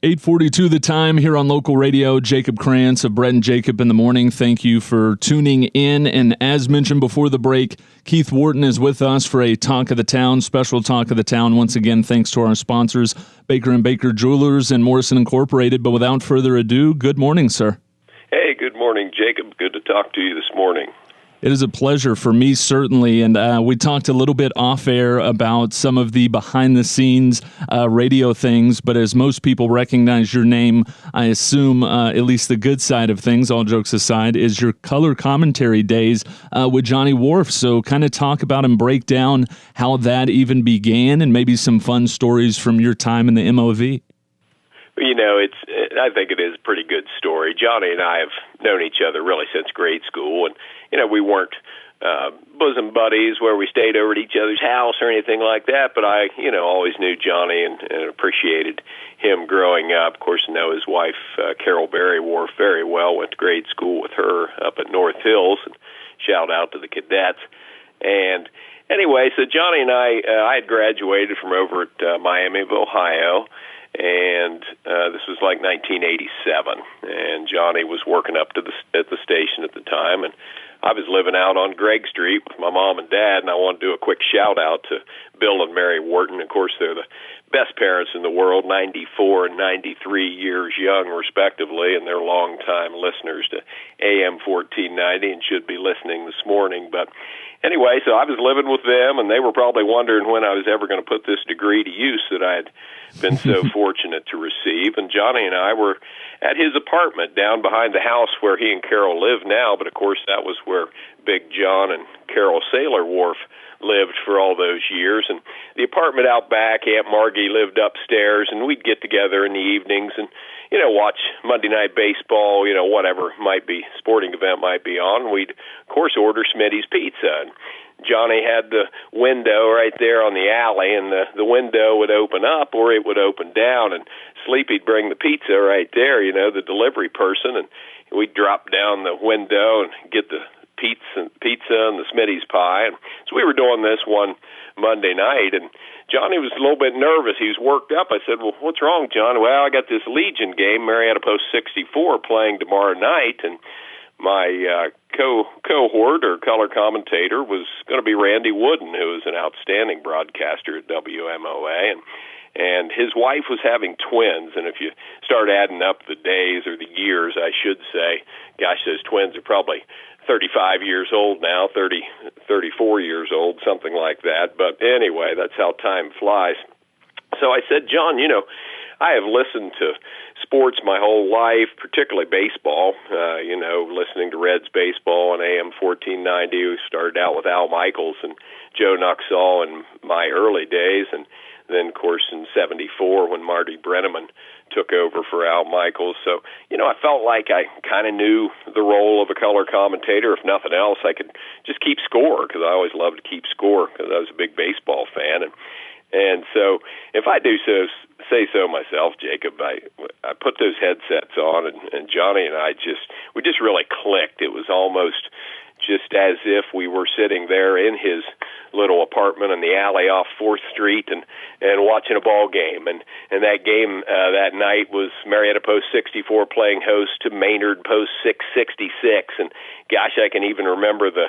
8:42 the time here on local radio. Jacob Krantz of Brett and Jacob in the Morning. Thank you for tuning in. And as mentioned before the break, Keith Wharton is with us for a Talk of the Town, special Talk of the Town. Once again, thanks to our sponsors, Baker & Baker Jewelers and Morrison Incorporated. But without further ado, good morning, sir. Hey, good morning, Jacob. Good to talk to you this morning. It is a pleasure for me, certainly, and we talked a little bit off-air about some of the behind-the-scenes radio things, but as most people recognize your name, I assume, at least the good side of things, all jokes aside, is your color commentary days with Johnny Wharff. So kind of talk about and break down how that even began and maybe some fun stories from your time in the MOV. You know, I think it is a pretty good story. Johnny and I have known each other really since grade school, and, you know, we weren't bosom buddies where we stayed over at each other's house or anything like that, but I, you know, always knew Johnny and appreciated him growing up. Of course, I know his wife, Carol Berry Wharff, very well. Went to grade school with her up at North Hills, and shout out to the cadets. And anyway, so Johnny and I had graduated from over at Miami of Ohio, and this was like 1987, and Johnny was working up to at the station at the time, and I was living out on Gregg Street with my mom and dad, and I want to do a quick shout-out to Bill and Mary Wharton. Of course, they're the best parents in the world, 94 and 93 years young, respectively, and they're longtime listeners to AM 1490 and should be listening this morning. But anyway, so I was living with them, and they were probably wondering when I was ever going to put this degree to use that I had been so fortunate to receive. And Johnny and I were at his apartment down behind the house where he and Carol live now, but of course that was where Big John and Carol Sailor Wharff lived for all those years. And the apartment out back, Aunt Margie lived upstairs, and we'd get together in the evenings and, you know, watch Monday Night Baseball, you know, whatever might be, sporting event might be on. We'd, of course, order Smitty's Pizza. And Johnny had the window right there on the alley, and the window would open up or it would open down, and Sleepy'd bring the pizza right there, you know, the delivery person, and we'd drop down the window and get the pizza and the Smitty's pie. And so we were doing this one Monday night, and Johnny was a little bit nervous. He was worked up. I said, well, what's wrong, John? Well, I got this Legion game, Marietta Post 64, playing tomorrow night, and my cohort or color commentator was going to be Randy Wooden, who is an outstanding broadcaster at WMOA, and his wife was having twins. And if you start adding up the days or the years, I should say, gosh, those twins are probably 35 years old now, 34 years old, something like that. But anyway, that's how time flies. So I said, John, you know, I have listened to sports my whole life, particularly baseball, you know, listening to Reds baseball on AM 1490. We started out with Al Michaels and Joe Nuxall in my early days, and then, of course, in 74 when Marty Brenneman took over for Al Michaels. So, you know, I felt like I kind of knew the role of a color commentator. If nothing else, I could just keep score, because I always loved to keep score because I was a big baseball fan. And so if I do say so myself, Jacob, I put those headsets on, and Johnny and I we just really clicked. It was almost just as if we were sitting there in his little apartment in the alley off 4th Street and watching a ball game. And that game that night was Marietta Post 64 playing host to Maynard Post 666. And gosh, I can even remember the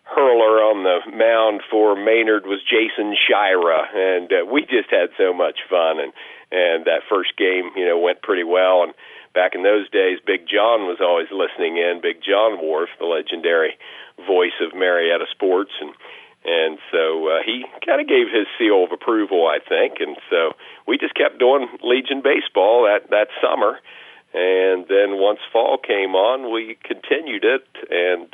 hurler on the mound for Maynard was Jason Shira, and we just had so much fun. And that first game, you know, went pretty well. And back in those days, Big John was always listening in, Big John Wharff, the legendary voice of Marietta sports, and so he kind of gave his seal of approval, I think. And so we just kept doing Legion baseball that summer. And then once fall came on, we continued it. And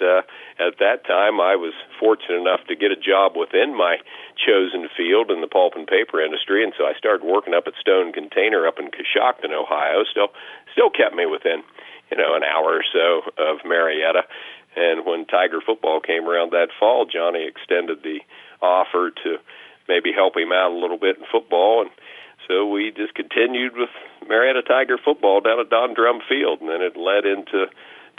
at that time, I was fortunate enough to get a job within my chosen field in the pulp and paper industry. And so I started working up at Stone Container up in Coshocton, Ohio. Still kept me within, you know, an hour or so of Marietta. And when Tiger football came around that fall, Johnny extended the offer to maybe help him out a little bit in football. And so we just continued with Marietta Tiger football down at Don Drum Field, and then it led into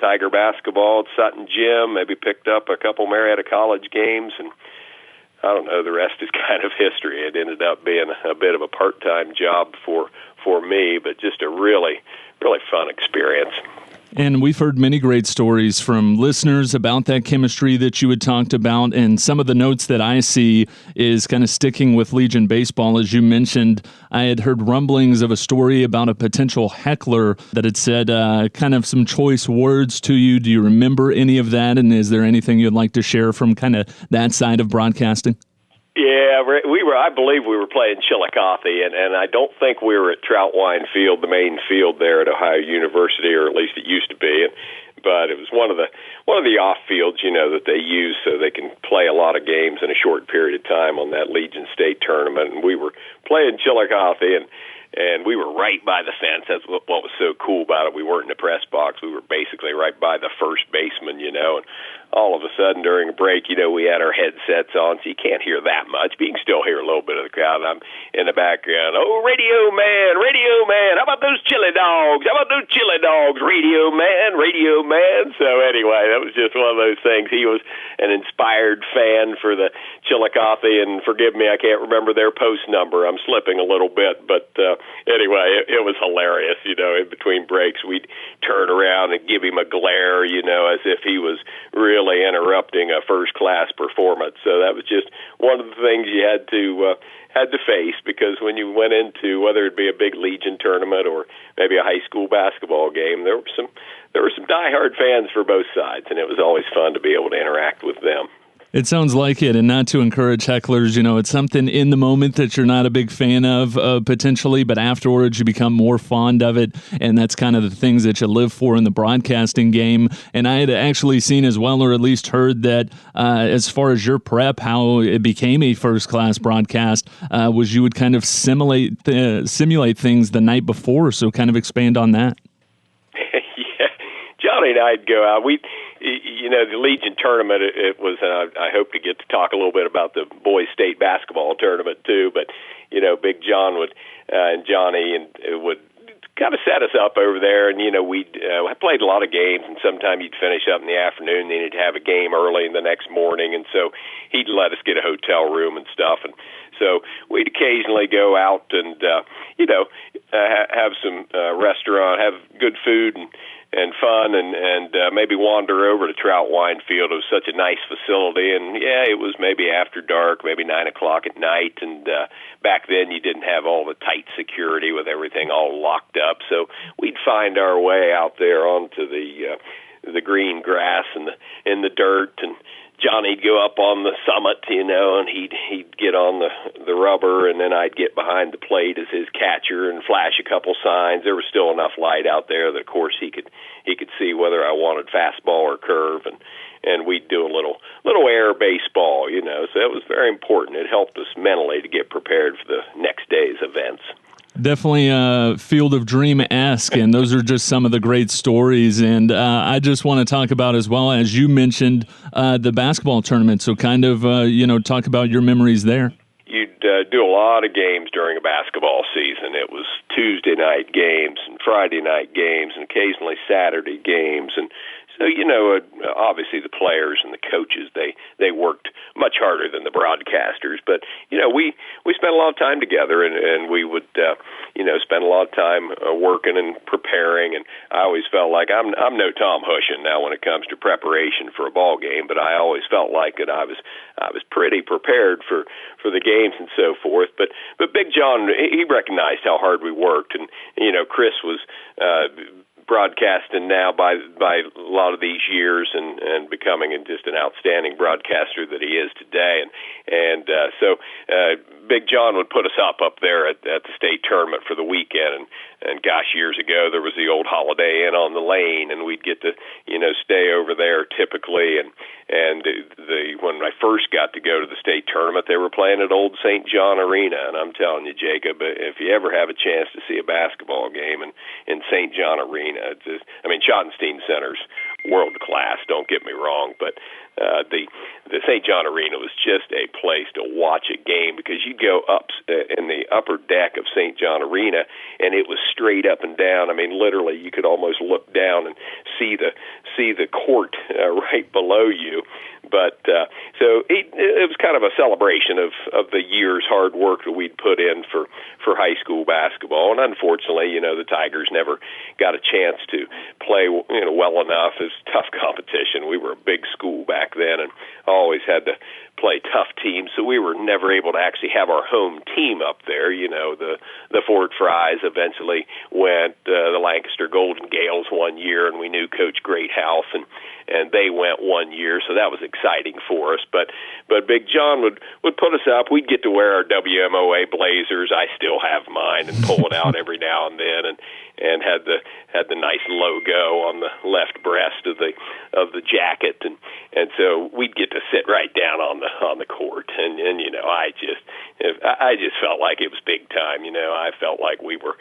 Tiger basketball at Sutton Gym, maybe picked up a couple Marietta College games, and I don't know, the rest is kind of history. It ended up being a bit of a part-time job for me, but just a really, really fun experience. And we've heard many great stories from listeners about that chemistry that you had talked about, and some of the notes that I see is kind of sticking with Legion baseball. As you mentioned, I had heard rumblings of a story about a potential heckler that had said kind of some choice words to you. Do you remember any of that, and is there anything you'd like to share from kind of that side of broadcasting? Yeah, we were. I believe we were playing Chillicothe, and I don't think we were at Troutwine Field, the main field there at Ohio University, or at least it used to be. But it was one of the off fields, that they use so they can play a lot of games in a short period of time on that Legion State tournament. And we were playing Chillicothe, and we were right by the fence. That's what was so cool about it. We weren't in the press box. We were basically right by the first baseman, and all of a sudden during a break, we had our headsets on, so you can't hear that much, but you can still hear a little bit of the crowd. And I'm in the background, oh, radio man, how about those chili dogs? Radio man. So anyway, that was just one of those things. He was an inspired fan for the Chillicothe, and forgive me, I can't remember their post number. I'm slipping a little bit, but anyway, it was hilarious. In between breaks, we'd turn around and give him a glare, as if he was really interrupting a first-class performance. So that was just one of the things you had to face, because when you went into, whether it be a big Legion tournament or maybe a high school basketball game, there were some diehard fans for both sides, and it was always fun to be able to interact with them. It sounds like it, and not to encourage hecklers. It's something in the moment that you're not a big fan of potentially, but afterwards you become more fond of it, and that's kind of the things that you live for in the broadcasting game. And I had actually seen as well, or at least heard that as far as your prep, how it became a first-class broadcast, was you would kind of simulate things the night before, so kind of expand on that. Yeah, Johnny and I'd go out. The Legion tournament, it was, and I hope to get to talk a little bit about the boys' state basketball tournament too, but, Big John and Johnny would kind of set us up over there, and, I played a lot of games, and sometimes you'd finish up in the afternoon, then you'd have a game early in the nenext morning, and so he'd let us get a hotel room and stuff, and so we'd occasionally go out and, have some restaurant, have good food and fun, and maybe wander over to Troutwine Field. It was such a nice facility, and it was maybe after dark, maybe 9 o'clock at night, and back then you didn't have all the tight security with everything all locked up, so we'd find our way out there onto the green grass and in the dirt, and Johnny'd go up on the summit, and he'd get on the rubber, and then I'd get behind the plate as his catcher and flash a couple signs. There was still enough light out there that, of course, he could see whether I wanted fastball or curve, and we'd do a little air baseball, So it was very important. It helped us mentally to get prepared for the next day's events. Definitely a Field of Dream-esque, and those are just some of the great stories. And I just want to talk about, as well, as you mentioned, the basketball tournament. So kind of, talk about your memories there. You'd do a lot of games during a basketball season. It was Tuesday night games and Friday night games and occasionally Saturday games. And so, obviously the players and the coaches, they worked much harder than the broadcasters. But, we spent a lot of time together, and we would, spend a lot of time working and preparing. And I always felt like I'm no Tom Hushin now when it comes to preparation for a ball game, but I always felt like that I was pretty prepared for the games and so forth. But Big John, he recognized how hard we worked. And, Chris was broadcasting now by a lot of these years and becoming just an outstanding broadcaster that he is today. And so Big John would put us up there at the state tournament for the weekend. And gosh, years ago, there was the old Holiday Inn on the Lane, and we'd get to, stay over there typically. And when I first got to go to the state tournament, they were playing at Old St. John Arena. And I'm telling you, Jacob, if you ever have a chance to see a basketball game in St. John Arena, Schottenstein Center's world class, don't get me wrong, but the St. John Arena was just a place to watch a game, because you'd go up in the upper deck of St. John Arena, and it was straight up and down. I mean, literally, you could almost look down and see the court right below you. But so it was kind of a celebration of the year's hard work that we'd put in for high school basketball. And unfortunately, the Tigers never got a chance to play well enough. It was tough competition. We were a big school back then, and always had to play tough teams, so we were never able to actually have our home team up there. The Fort Fries eventually went, the Lancaster Golden Gales one year, and we knew Coach Greathouse, and they went one year, so that was exciting for us. But Big John would put us up. We'd get to wear our WMOA blazers. I still have mine, and pull it out every now and then, and had the nice logo on the left breast of the jacket, and so we'd get to sit right down on the court, and I just felt like it was big time. I felt like we were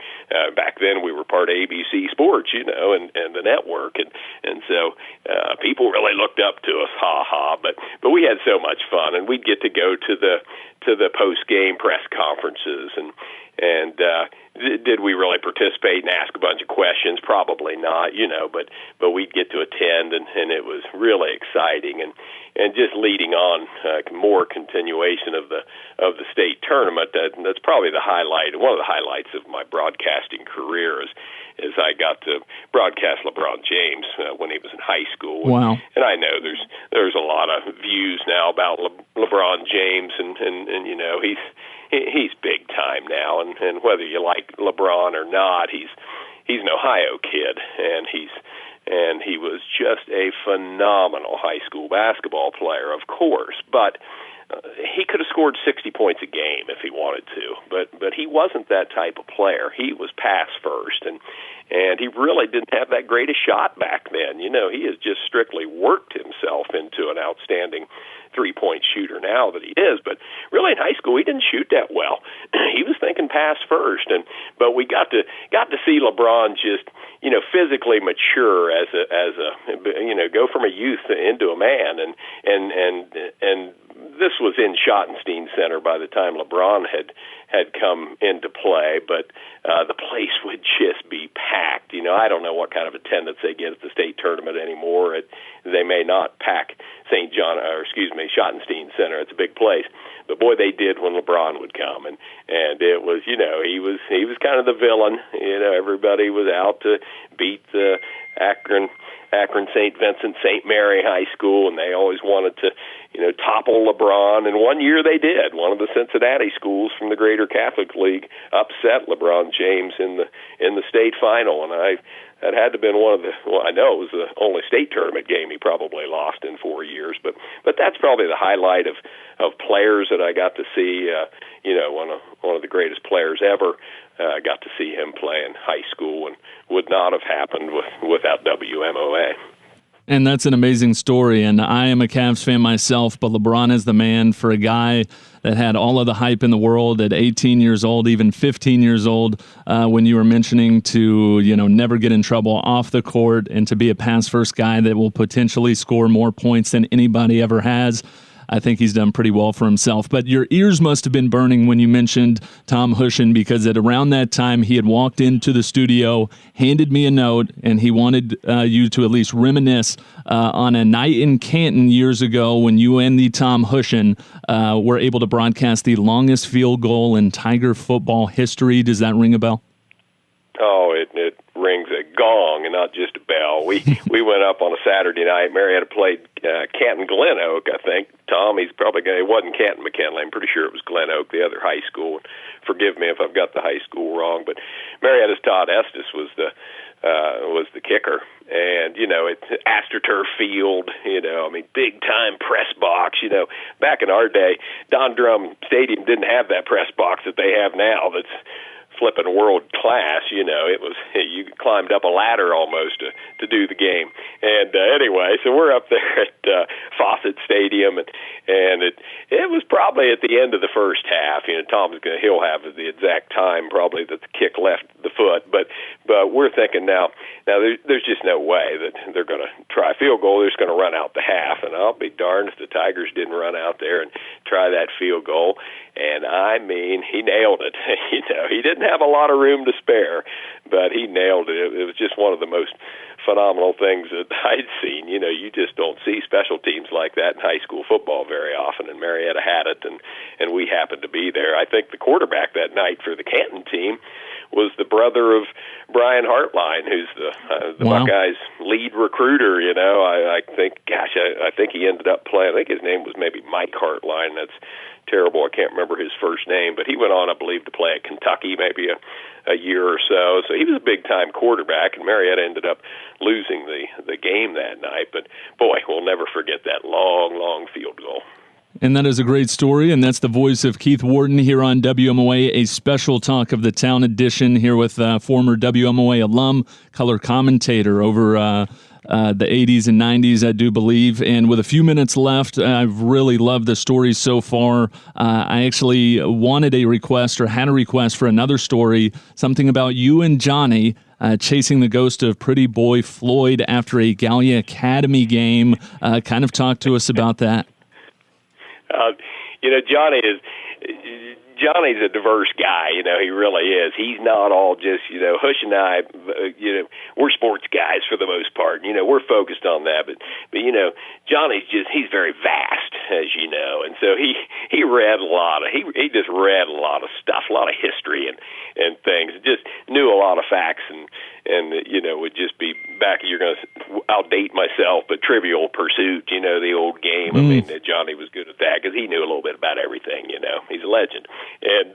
back then we were part of ABC Sports, and the network, and so people really looked up to us, but we had so much fun, and we'd get to go to the post game press conferences, and did we really participate and ask a bunch of questions? Probably not, but we'd get to attend, and it was really exciting, and just leading on more continuation of the state tournament. That's probably the highlight, one of the highlights of my broadcasting career is I got to broadcast LeBron James when he was in high school. Wow! And I know there's a lot of views now about LeBron James, and he's big time now, and whether you like LeBron or not, he's an Ohio kid, and he was just a phenomenal high school basketball player, of course, but he could have scored 60 points a game if he wanted to, but he wasn't that type of player. He was pass first, and he really didn't have that great a shot back then. He has just strictly worked himself into an outstanding three-point shooter now that he is, but really in high school he didn't shoot that well. He was thinking pass first, but we got to see LeBron just physically mature as a go from a youth into a man, and this was in Schottenstein Center by the time LeBron had come into play, but the place would just be packed. I don't know what kind of attendance they get at the state tournament anymore. They may not pack Schottenstein Center. It's a big place, but boy, they did when LeBron would come, and it was he was kind of the villain. Everybody was out to beat the Akron St. Vincent St. Mary High School, and they always wanted to topple LeBron, and one year they did. One of the Cincinnati schools from the Greater Catholic League upset LeBron James in the state final, and that had to have been I know it was the only state tournament game he probably lost in 4 years, but that's probably the highlight of players that I got to see. One of the greatest players ever. I got to see him play in high school, and would not have happened without WMOA. And that's an amazing story, and I am a Cavs fan myself, but LeBron is the man for a guy that had all of the hype in the world at 18 years old, even 15 years old, when you were mentioning to never get in trouble off the court and to be a pass-first guy that will potentially score more points than anybody ever has. I think he's done pretty well for himself. But your ears must have been burning when you mentioned Tom Hushen, because at around that time he had walked into the studio, handed me a note, and he wanted you to at least reminisce on a night in Canton years ago when you and the Tom Hushen were able to broadcast the longest field goal in Tiger football history. Does that ring a bell? Oh, it rings a gong and not just a bell. We went up on a Saturday night. Marietta played Canton Glen Oak, I think. Tom, he's probably it wasn't Canton McKinley. I'm pretty sure it was Glen Oak, the other high school. Forgive me if I've got the high school wrong, but Marietta's Todd Estes was the kicker, and it's AstroTurf Field. Big time press box. Back in our day, Don Drum Stadium didn't have that press box that they have now. That's flipping world class. It was you climbed up a ladder almost to do the game. And anyway, so we're up there at Fawcett Stadium, and it was probably at the end of the first half. He'll have the exact time probably that the kick left the foot, but we're thinking now there's just no way that they're going to try a field goal. They're just going to run out the half, and I'll be darned if the Tigers didn't run out there and try that field goal. And I mean, he nailed it. He didn't have a lot of room to spare, but he nailed it. It was just one of the most phenomenal things that I'd seen. You just don't see special teams like that in high school football very often, and Marietta had it, and we happened to be there. I think the quarterback that night for the Canton team was the brother of Brian Hartline, who's the Wow. Buckeyes' lead recruiter. I think he ended up playing. I think his name was maybe Mike Hartline. That's terrible. I can't remember his first name, but he went on, I believe, to play at Kentucky maybe a year or so. So he was a big-time quarterback, and Marietta ended up losing the game that night. But, boy, we'll never forget that long, long field goal. And that is a great story, and that's the voice of Keith Wharton here on WMOA, a special Talk of the Town edition here with former WMOA alum, color commentator over the 80s and 90s, I do believe. And with a few minutes left, I've really loved the story so far. I actually wanted a request or had a request for another story, something about you and Johnny chasing the ghost of pretty boy Floyd after a Gallia Academy game. Kind of talk to us about that. Johnny's a diverse guy. He really is. He's not all just, Hush and I, we're sports guys for the most part. We're focused on that. But Johnny's he's very vast, as you know. And so he read a lot of, he just read a lot of stuff, a lot of history and things. Just knew a lot of facts and would just be back, I'll date myself, but Trivial Pursuit, the old game. I mean, Johnny was good at that because he knew a little bit about everything, He's a legend. And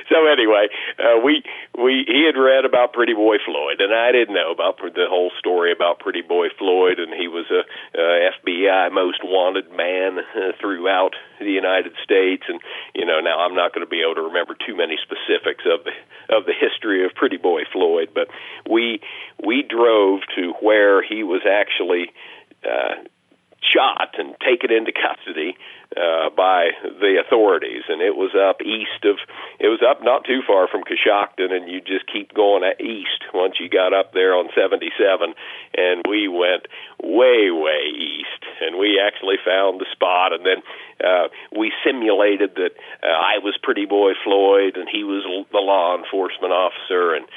so anyway, he had read about Pretty Boy Floyd, and I didn't know about the whole story about Pretty Boy Floyd, and he was a FBI most wanted man throughout the United States. And now I'm not going to be able to remember too many specifics of the history of Pretty Boy Floyd, but we drove to where he was actually shot and taken into custody by the authorities, and it was up not too far from Coshocton, and you just keep going east once you got up there on 77, and we went way east, and we actually found the spot, and then we simulated that I was Pretty Boy Floyd and he was the law enforcement officer, and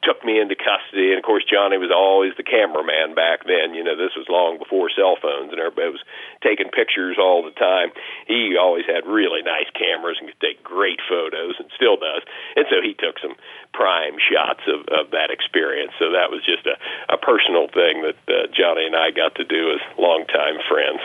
took me into custody. And of course Johnny was always the cameraman back then. This was long before cell phones, and everybody was taking pictures all the time. He always had really nice cameras and could take great photos, and still does. And so he took some prime shots of that experience. So that was just a personal thing that Johnny and I got to do as longtime friends.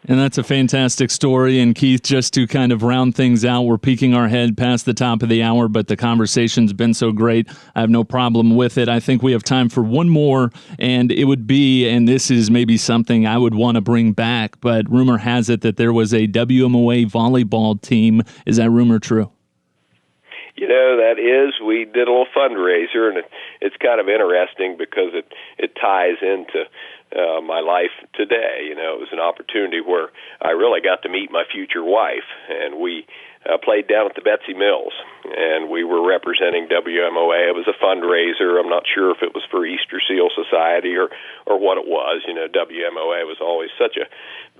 And that's a fantastic story. And Keith, just to kind of round things out, we're peeking our head past the top of the hour, but the conversation's been so great, I have no problem with it. I think we have time for one more, and it would be, and this is maybe something I would want to bring back, but rumor has it that there was a WMOA volleyball team. Is that rumor true? That is, we did a little fundraiser, and it's kind of interesting because it ties into my life today. It was an opportunity where I really got to meet my future wife, and we played down at the Betsy Mills, and we were representing WMOA. It was a fundraiser. I'm not sure if it was for Easter Seal Society or what it was. WMOA was always such a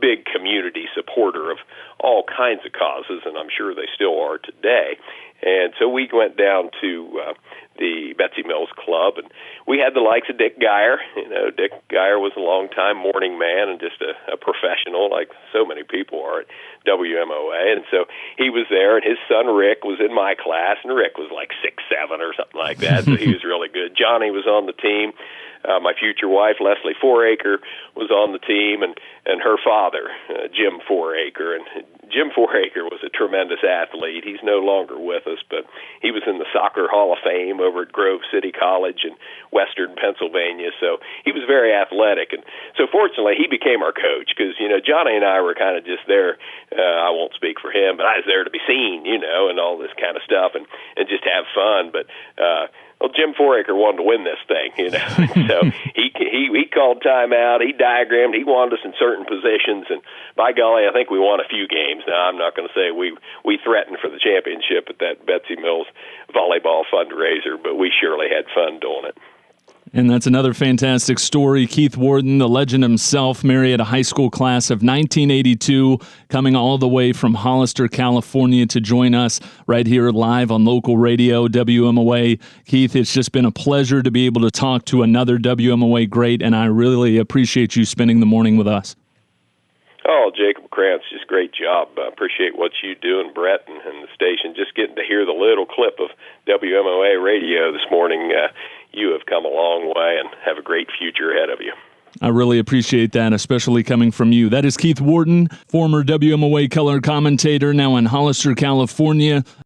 big community supporter of all kinds of causes, and I'm sure they still are today. And so we went down to the Betsy Mills Club, and we had the likes of Dick Geyer. Dick Geyer was a long-time morning man and just a professional, like so many people are at WMOA. And so he was there, and his son Rick was in my class, and Rick was like 6'7" or something like that, so he was really good. Johnny was on the team. My future wife, Leslie Foraker, was on the team, and her father, Jim Foraker. And Jim Foraker was a tremendous athlete. He's no longer with us, but he was in the Soccer Hall of Fame over at Grove City College in western Pennsylvania, so he was very athletic. And so fortunately, he became our coach because, Johnny and I were kind of just there. I won't speak for him, but I was there to be seen, and all this kind of stuff and just have fun. But well, Jim Foraker wanted to win this thing, so he called timeout, he diagrammed, he wanted us in certain positions, and by golly, I think we won a few games. Now, I'm not going to say we threatened for the championship at that Betsy Mills volleyball fundraiser, but we surely had fun doing it. And that's another fantastic story. Keith Wharton, the legend himself, married a high school class of 1982, coming all the way from Hollister, California to join us right here live on local radio, WMOA. Keith, it's just been a pleasure to be able to talk to another WMOA great, and I really appreciate you spending the morning with us. Oh, Jacob Krantz, just great job. I appreciate what you do, and Brett and the station. Just getting to hear the little clip of WMOA radio this morning. You have come a long way and have a great future ahead of you. I really appreciate that, especially coming from you. That is Keith Wharton, former WMOA color commentator, now in Hollister, California.